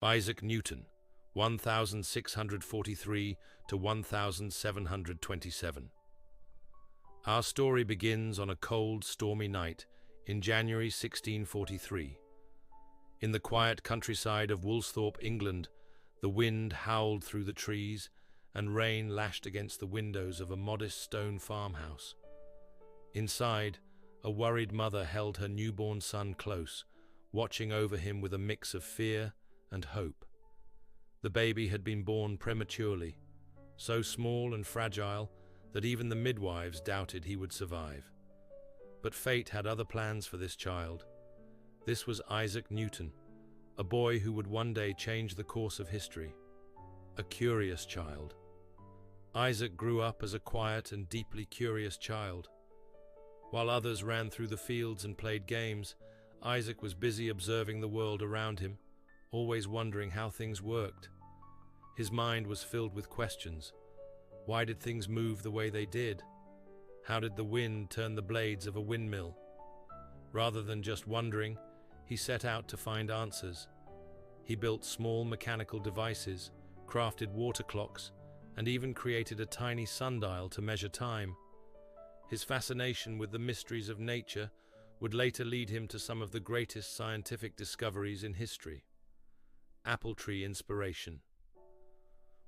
Isaac Newton, 1643 to 1727. Our story begins on a cold, stormy night in January 1643. In the quiet countryside of Woolsthorpe, England, the wind howled through the trees and rain lashed against the windows of a modest stone farmhouse. Inside, a worried mother held her newborn son close, watching over him with a mix of fear and hope. The baby had been born prematurely, so small and fragile that even the midwives doubted he would survive. But fate had other plans for this child. This was Isaac Newton, a boy who would one day change the course of history. A curious child. Isaac grew up as a quiet and deeply curious child. While others ran through the fields and played games, Isaac was busy observing the world around him, always wondering how things worked. His mind was filled with questions. Why did things move the way they did? How did the wind turn the blades of a windmill? Rather than just wondering, he set out to find answers. He built small mechanical devices, crafted water clocks, and even created a tiny sundial to measure time. His fascination with the mysteries of nature would later lead him to some of the greatest scientific discoveries in history. Apple tree inspiration.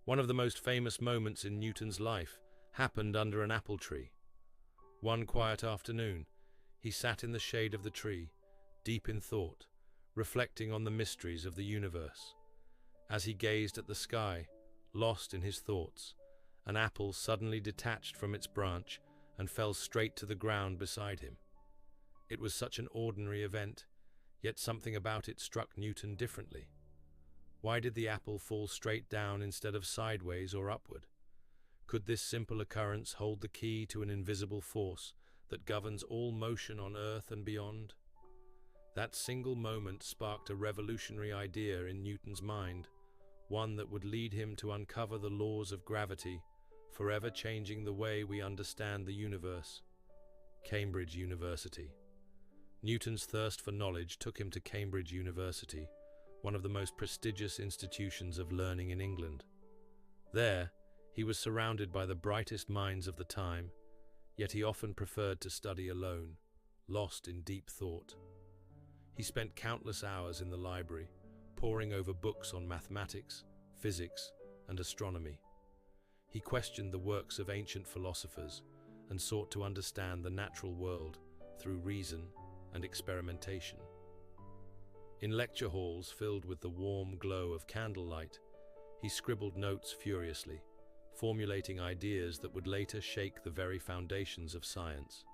One of the most famous moments in Newton's life happened under an apple tree. One quiet afternoon, he sat in the shade of the tree, deep in thought, reflecting on the mysteries of the universe. As he gazed at the sky, lost in his thoughts, an apple suddenly detached from its branch and fell straight to the ground beside him. It was such an ordinary event, yet something about it struck Newton differently. Why did the apple fall straight down instead of sideways or upward? Could this simple occurrence hold the key to an invisible force that governs all motion on Earth and beyond? That single moment sparked a revolutionary idea in Newton's mind, one that would lead him to uncover the laws of gravity, forever changing the way we understand the universe. Cambridge University. Newton's thirst for knowledge took him to Cambridge University, one of the most prestigious institutions of learning in England. There, he was surrounded by the brightest minds of the time, yet he often preferred to study alone, lost in deep thought. He spent countless hours in the library, poring over books on mathematics, physics, and astronomy. He questioned the works of ancient philosophers and sought to understand the natural world through reason and experimentation. In lecture halls filled with the warm glow of candlelight, he scribbled notes furiously, formulating ideas that would later shake the very foundations of science.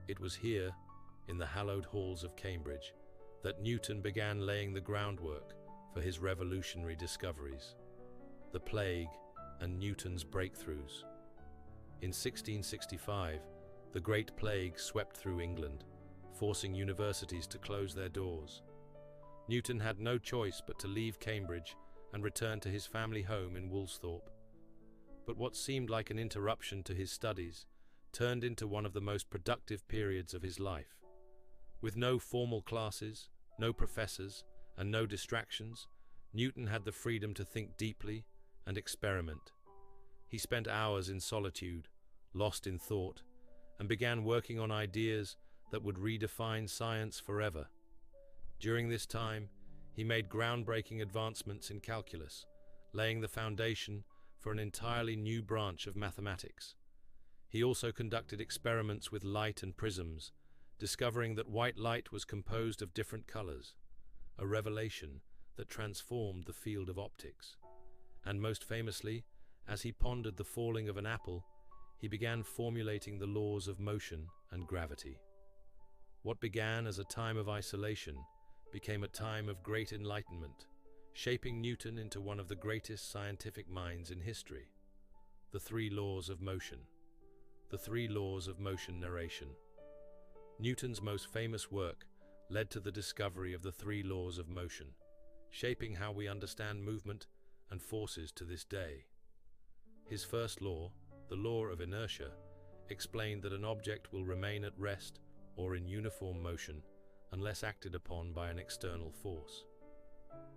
It was here, in the hallowed halls of Cambridge, that Newton began laying the groundwork for his revolutionary discoveries. The plague and Newton's breakthroughs. In 1665, the Great Plague swept through England, forcing universities to close their doors. Newton had no choice but to leave Cambridge and return to his family home in Woolsthorpe. But what seemed like an interruption to his studies turned into one of the most productive periods of his life. With no formal classes, no professors, and no distractions, Newton had the freedom to think deeply and experiment. He spent hours in solitude, lost in thought, and began working on ideas that would redefine science forever. During this time, he made groundbreaking advancements in calculus, laying the foundation for an entirely new branch of mathematics. He also conducted experiments with light and prisms, discovering that white light was composed of different colors, a revelation that transformed the field of optics. And most famously, as he pondered the falling of an apple, he began formulating the laws of motion and gravity. What began as a time of isolation became a time of great enlightenment, shaping Newton into one of the greatest scientific minds in history. The three laws of motion. The three laws of motion narration. Newton's most famous work led to the discovery of the three laws of motion, shaping how we understand movement and forces to this day. His first law, the law of inertia, explained that an object will remain at rest or in uniform motion unless acted upon by an external force.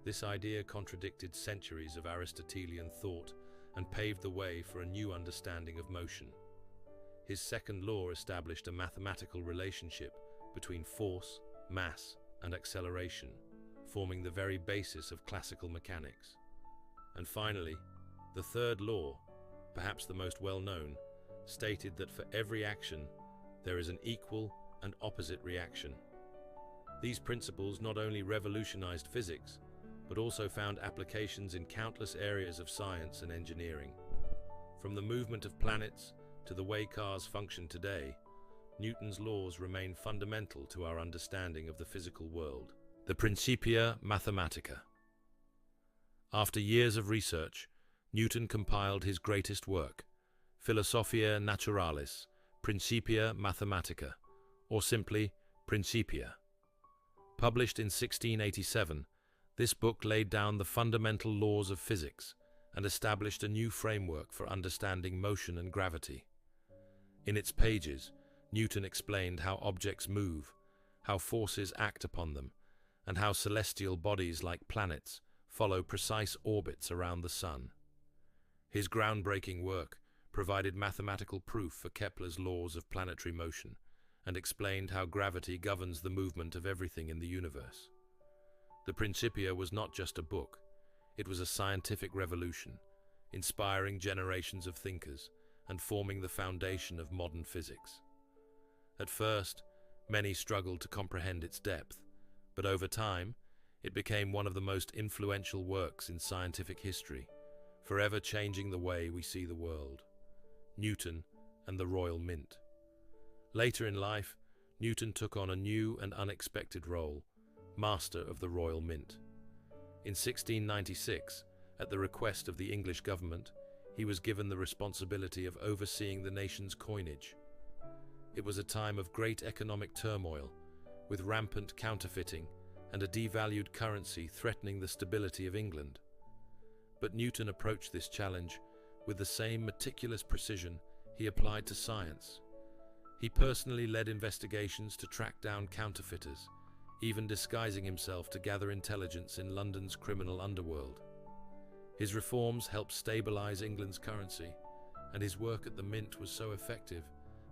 This idea contradicted centuries of Aristotelian thought and paved the way for a new understanding of motion. His second law established a mathematical relationship between force, mass, and acceleration, forming the very basis of classical mechanics. And finally, the third law, perhaps the most well-known, stated that for every action, there is an equal and opposite reaction. These principles not only revolutionized physics, but also found applications in countless areas of science and engineering. From the movement of planets to the way cars function today, Newton's laws remain fundamental to our understanding of the physical world. The Principia Mathematica. After years of research, Newton compiled his greatest work, Philosophiæ Naturalis, Principia Mathematica, or simply Principia. Published in 1687, this book laid down the fundamental laws of physics and established a new framework for understanding motion and gravity. In its pages, Newton explained how objects move, how forces act upon them, and how celestial bodies like planets follow precise orbits around the sun. His groundbreaking work provided mathematical proof for Kepler's laws of planetary motion and explained how gravity governs the movement of everything in the universe. The Principia was not just a book, it was a scientific revolution, inspiring generations of thinkers and forming the foundation of modern physics. At first, many struggled to comprehend its depth, but over time, it became one of the most influential works in scientific history, forever changing the way we see the world. Newton and the Royal Mint. Later in life, Newton took on a new and unexpected role, Master of the Royal Mint. In 1696, at the request of the English government, he was given the responsibility of overseeing the nation's coinage. It was a time of great economic turmoil, with rampant counterfeiting and a devalued currency threatening the stability of England. But Newton approached this challenge with the same meticulous precision he applied to science. He personally led investigations to track down counterfeiters, even disguising himself to gather intelligence in London's criminal underworld. His reforms helped stabilize England's currency, and his work at the Mint was so effective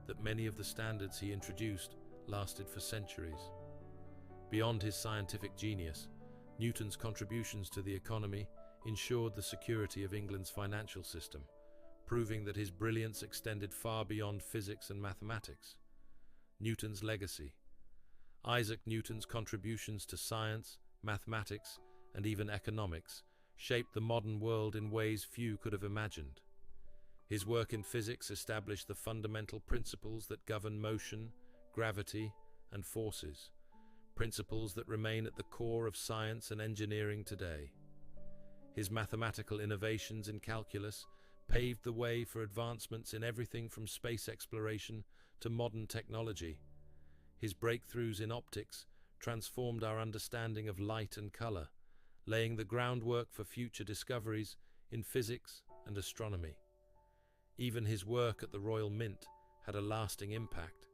that many of the standards he introduced lasted for centuries. Beyond his scientific genius, Newton's contributions to the economy ensured the security of England's financial system, proving that his brilliance extended far beyond physics and mathematics. Newton's legacy. Isaac Newton's contributions to science, mathematics, and even economics shaped the modern world in ways few could have imagined. His work in physics established the fundamental principles that govern motion, gravity, and forces, principles that remain at the core of science and engineering today. His mathematical innovations in calculus paved the way for advancements in everything from space exploration to modern technology. His breakthroughs in optics transformed our understanding of light and color, laying the groundwork for future discoveries in physics and astronomy. Even his work at the Royal Mint had a lasting impact,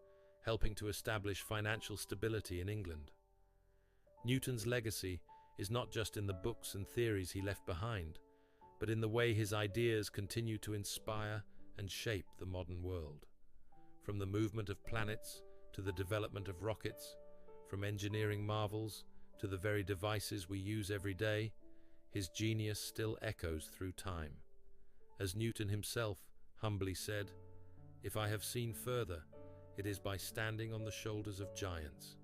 helping to establish financial stability in England. Newton's legacy is not just in the books and theories he left behind, but in the way his ideas continue to inspire and shape the modern world. From the movement of planets to the development of rockets, from engineering marvels to the very devices we use every day, his genius still echoes through time. As Newton himself humbly said, "If I have seen further, it is by standing on the shoulders of giants."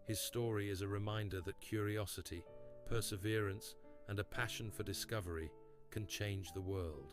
His story is a reminder that curiosity, perseverance, and a passion for discovery can change the world.